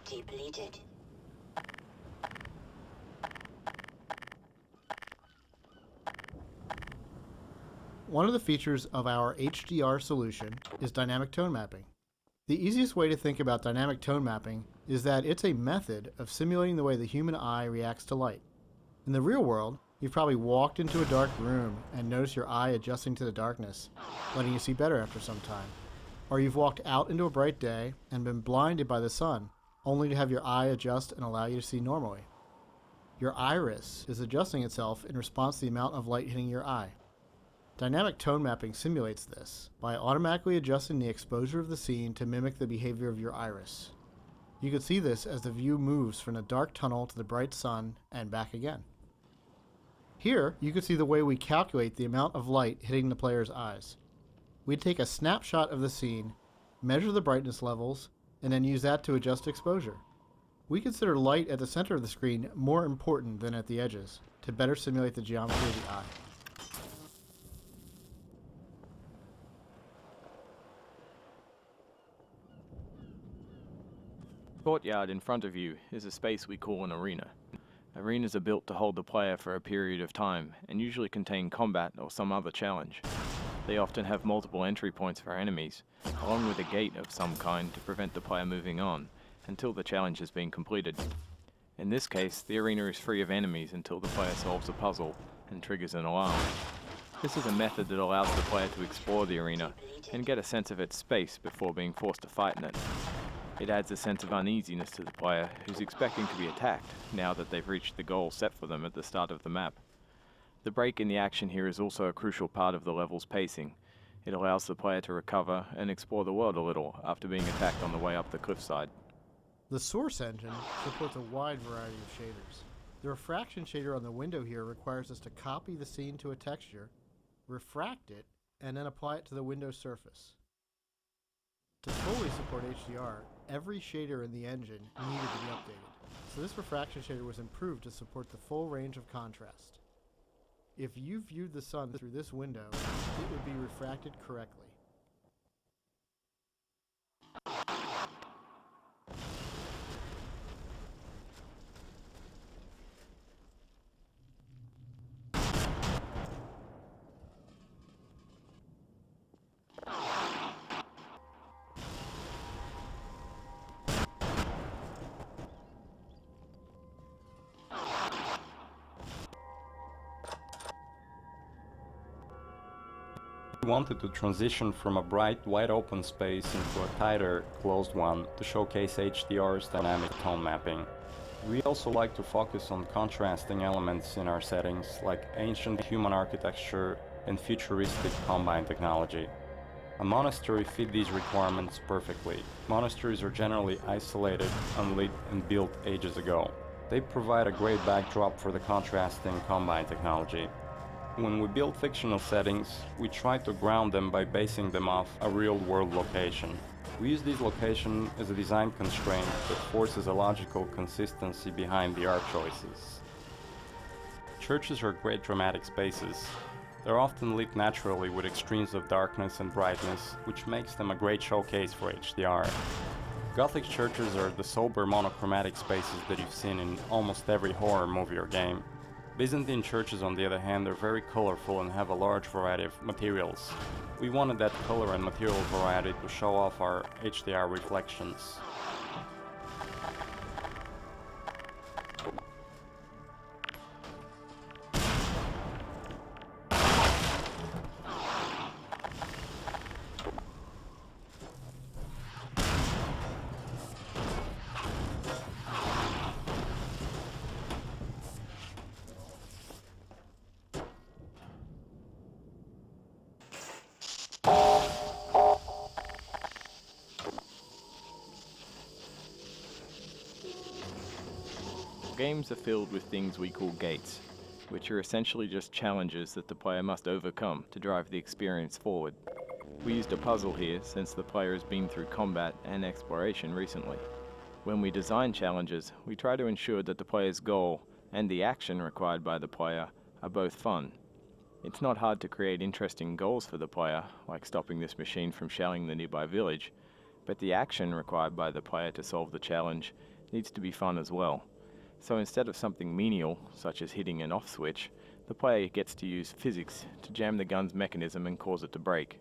Depleted. One of the features of our HDR solution is dynamic tone mapping. The easiest way to think about dynamic tone mapping is that it's a method of simulating the way the human eye reacts to light. In the real world, you've probably walked into a dark room and noticed your eye adjusting to the darkness, letting you see better after some time. Or you've walked out into a bright day and been blinded by the sun, only to have your eye adjust and allow you to see normally. Your iris is adjusting itself in response to the amount of light hitting your eye. Dynamic tone mapping simulates this by automatically adjusting the exposure of the scene to mimic the behavior of your iris. You can see this as the view moves from the dark tunnel to the bright sun and back again. Here, you can see the way we calculate the amount of light hitting the player's eyes. We take a snapshot of the scene, measure the brightness levels, and then use that to adjust exposure. We consider light at the center of the screen more important than at the edges to better simulate the geometry of the eye. Courtyard in front of you is a space we call an arena. Arenas are built to hold the player for a period of time and usually contain combat or some other challenge. They often have multiple entry points for enemies, along with a gate of some kind to prevent the player moving on until the challenge has been completed. In this case, the arena is free of enemies until the player solves a puzzle and triggers an alarm. This is a method that allows the player to explore the arena and get a sense of its space before being forced to fight in it. It adds a sense of uneasiness to the player who's expecting to be attacked now that they've reached the goal set for them at the start of the map. The break in the action here is also a crucial part of the level's pacing. It allows the player to recover and explore the world a little after being attacked on the way up the cliffside. The Source engine supports a wide variety of shaders. The refraction shader on the window here requires us to copy the scene to a texture, refract it, and then apply it to the window surface. To fully support HDR, every shader in the engine needed to be updated, so this refraction shader was improved to support the full range of contrast. If you viewed the sun through this window, it would be refracted correctly. We wanted to transition from a bright, wide-open space into a tighter, closed one to showcase HDR's dynamic tone mapping. We also like to focus on contrasting elements in our settings, like ancient human architecture and futuristic combine technology. A monastery fit these requirements perfectly. Monasteries are generally isolated, unlit, and built ages ago. They provide a great backdrop for the contrasting combine technology. When we build fictional settings, we try to ground them by basing them off a real-world location. We use this location as a design constraint that forces a logical consistency behind the art choices. Churches are great dramatic spaces. They're often lit naturally with extremes of darkness and brightness, which makes them a great showcase for HDR. Gothic churches are the sober monochromatic spaces that you've seen in almost every horror movie or game. Byzantine churches, on the other hand, are very colorful and have a large variety of materials. We wanted that color and material variety to show off our HDR reflections. Games are filled with things we call gates, which are essentially just challenges that the player must overcome to drive the experience forward. We used a puzzle here since the player has been through combat and exploration recently. When we design challenges, we try to ensure that the player's goal and the action required by the player are both fun. It's not hard to create interesting goals for the player, like stopping this machine from shelling the nearby village, But the action required by the player to solve the challenge needs to be fun as well. So instead of something menial, such as hitting an off switch, the player gets to use physics to jam the gun's mechanism and cause it to break.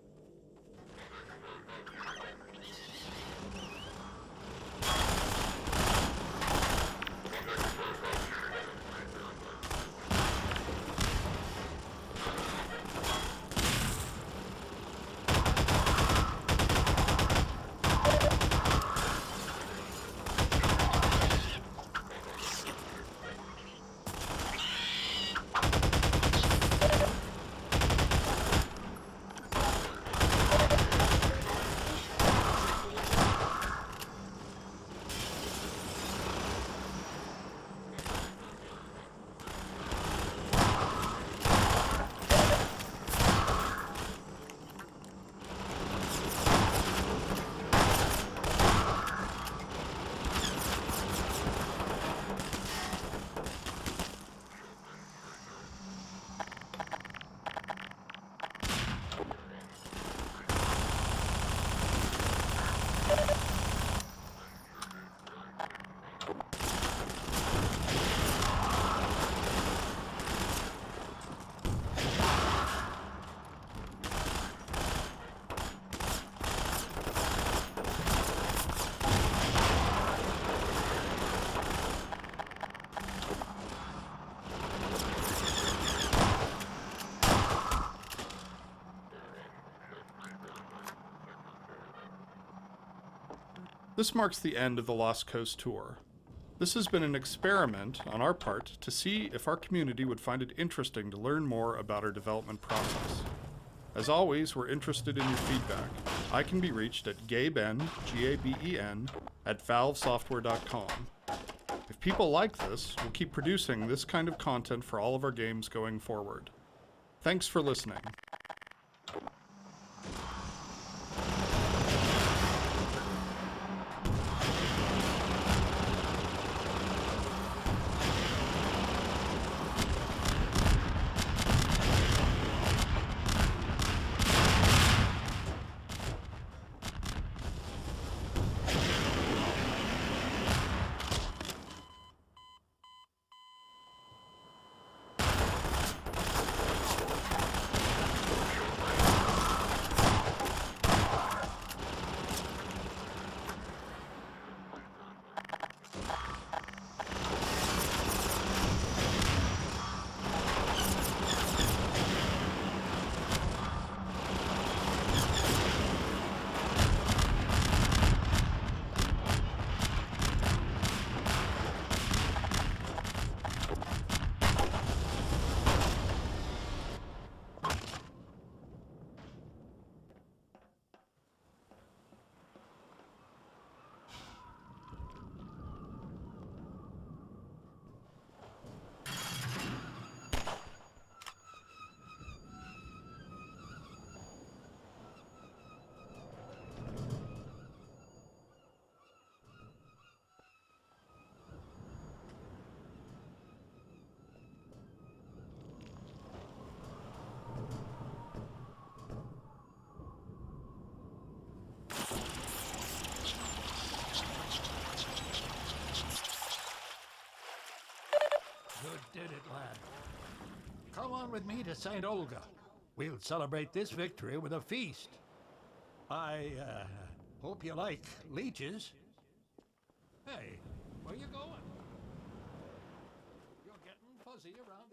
This marks the end of the Lost Coast tour. This has been an experiment on our part to see if our community would find it interesting to learn more about our development process. As always, we're interested in your feedback. I can be reached at gaben, Gaben, at valvesoftware.com. If people like this, we'll keep producing this kind of content for all of our games going forward. Thanks for listening. Good did it, lad. Come on with me to St. Olga. We'll celebrate this victory with a feast. I hope you like leeches. Hey, where you going? You're getting fuzzy around